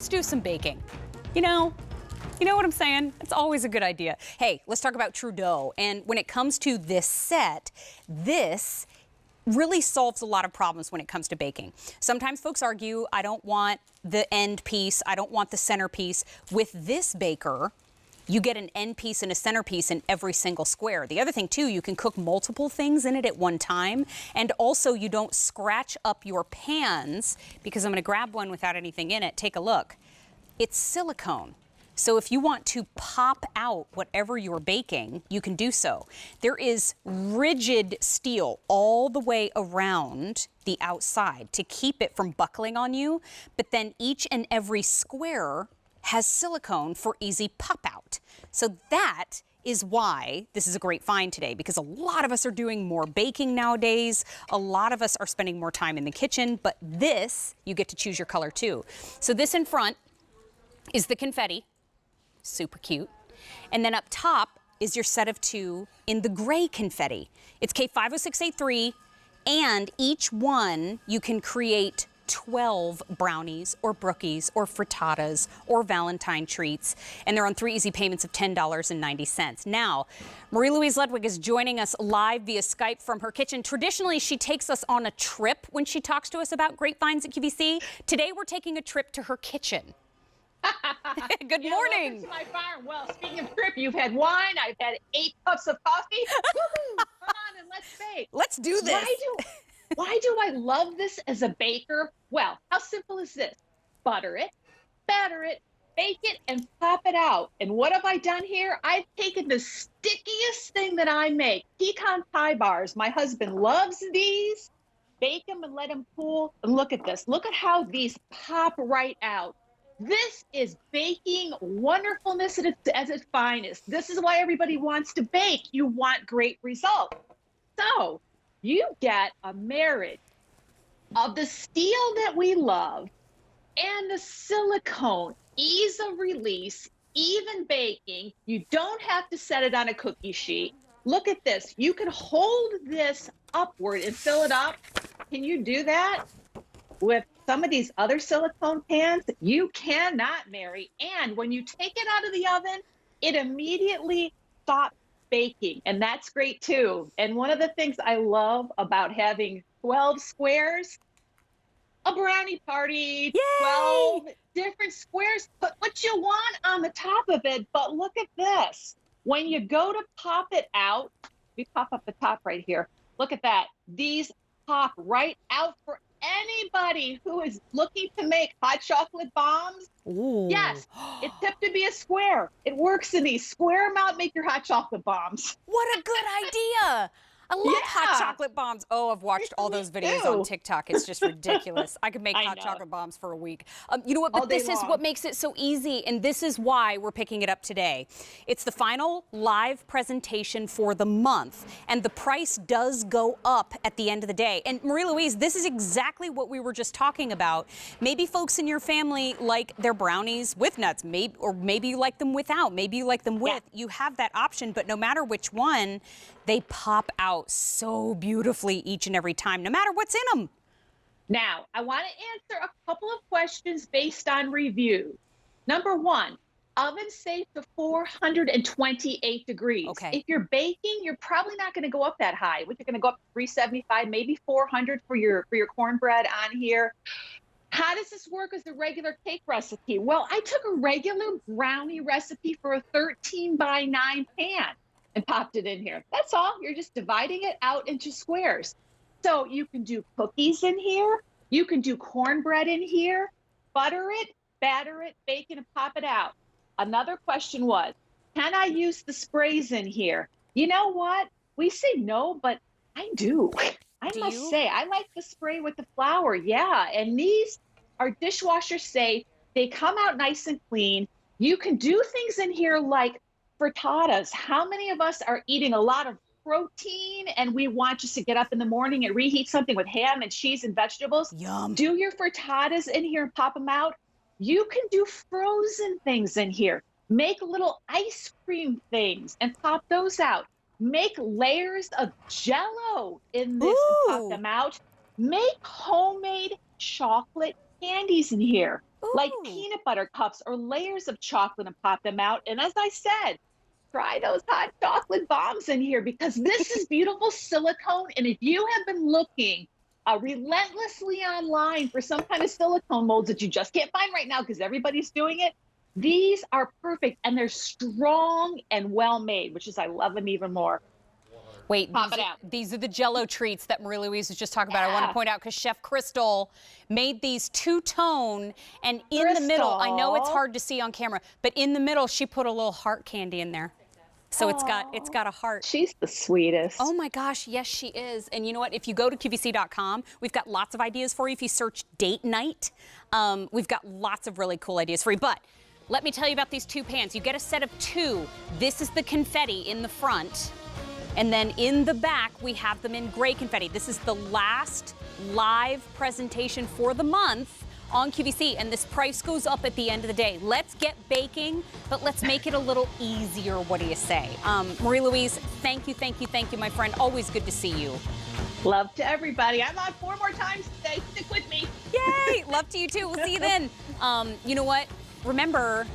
do some baking. You know what I'm saying? It's always a good idea. Hey, let's talk about Trudeau. And when it comes to this set, this really solves a lot of problems when it comes to baking. Sometimes folks argue, I don't want the end piece, I don't want the centerpiece. With this baker, you get an end piece and a centerpiece in every single square. The other thing too, you can cook multiple things in it at one time. And also you don't scratch up your pans, because I'm gonna grab one without anything in it. Take a look. It's silicone. So if you want to pop out whatever you're baking, you can do so. There is rigid steel all the way around the outside to keep it from buckling on you, but then each and every square has silicone for easy pop out. So that is why this is a great find today, because a lot of us are doing more baking nowadays. A lot of us are spending more time in the kitchen, but this, you get to choose your color too. So this in front is the confetti. Super cute. And then up top is your set of two in the gray confetti. It's K50683, and each one you can create 12 brownies or brookies or frittatas or Valentine treats, and they're on 3 easy payments of $10.90. Now, Marie-Louise Ludwig is joining us live via Skype from her kitchen. Traditionally, she takes us on a trip when she talks to us about great finds at QVC. Today, we're taking a trip to her kitchen. Good morning. Welcome to my farm. Well, speaking of trip, you've had wine. I've had 8 cups of coffee. Woo-hoo! Come on and let's bake. Let's do this. Why do I love this as a baker? Well, how simple is this? Butter it, batter it, bake it, and pop it out. And what have I done here? I've taken the stickiest thing that I make, pecan pie bars. My husband loves these. Bake them and let them cool. And look at this. Look at how these pop right out. This is baking wonderfulness at its finest. This is why everybody wants to bake. You want great results. So you get a marriage of the steel that we love and the silicone, ease of release, even baking. You don't have to set it on a cookie sheet. Look at this. You can hold this upward and fill it up. Can you do that? With some of these other silicone pans, you cannot, Mary. And when you take it out of the oven, it immediately stops baking. And that's great too. And one of the things I love about having 12 squares, a brownie party, Yay! 12 different squares, put what you want on the top of it. But look at this. When you go to pop it out, we pop up the top right here. Look at that. These pop right out for anybody who is looking to make hot chocolate bombs. Ooh. Yes, it's tipped to be a square. It works in these. Square them out, make your hot chocolate bombs. What a good idea. I love hot chocolate bombs. Oh, I've watched all those videos on TikTok. It's just ridiculous. I could make hot chocolate bombs for a week. You know what? But this is what makes it so easy, and this is why we're picking it up today. It's the final live presentation for the month, and the price does go up at the end of the day. And Marie-Louise, this is exactly what we were just talking about. Maybe folks in your family like their brownies with nuts, or maybe you like them without, maybe you like them with. You have that option, but no matter which one, they pop out so beautifully each and every time, no matter what's in them. Now, I want to answer a couple of questions based on review. Number one, oven safe to 428 degrees. Okay. If you're baking, you're probably not going to go up that high. You're going to go up to 375, maybe 400 for your cornbread on here. How does this work as a regular cake recipe? Well, I took a regular brownie recipe for a 13 by 9 pan and popped it in here. That's all. You're just dividing it out into squares. So you can do cookies in here. You can do cornbread in here, butter it, batter it, bake it, and pop it out. Another question was, can I use the sprays in here? You know what? We say no, but I do. I must say, I like the spray with the flour. Yeah, and these are dishwasher safe. They come out nice and clean. You can do things in here like frittatas. How many of us are eating a lot of protein and we want just to get up in the morning and reheat something with ham and cheese and vegetables? Yum. Do your frittatas in here and pop them out. You can do frozen things in here. Make little ice cream things and pop those out. Make layers of Jell-O in this and pop them out. Make homemade chocolate candies in here. like Ooh. peanut butter cups or layers of chocolate and pop them out. And as I said, try those hot chocolate bombs in here because this is beautiful silicone. And if you have been looking relentlessly online for some kind of silicone molds that you just can't find right now because everybody's doing it, these are perfect and they're strong and well made, which is I love them even more. Wait, Pop it out. these are the Jell-O treats that Marie Louise was just talking about. I want to Yeah. point out because Chef Crystal made these two-tone, and in the middle, I know it's Crystal. hard to see on camera, but in the middle, she put a little heart candy in there. So it's got a heart. She's the sweetest. Oh my gosh, yes, she is. And you know what? If you go to QVC.com, we've got lots of ideas for you. If you search date night, we've got lots of really cool ideas for you. But let me tell you about these two pans. You get a set of two. This is the confetti in the front. And then in the back, we have them in gray confetti. This is the last live presentation for the month on QVC, and this price goes up at the end of the day. Let's get baking, but let's make it a little easier. What do you say? Marie Louise, thank you, my friend. Always good to see you. Love to everybody. I'm on 4 more times today. Stick with me. Yay! Love to you too. We'll see you then. You know what? Remember,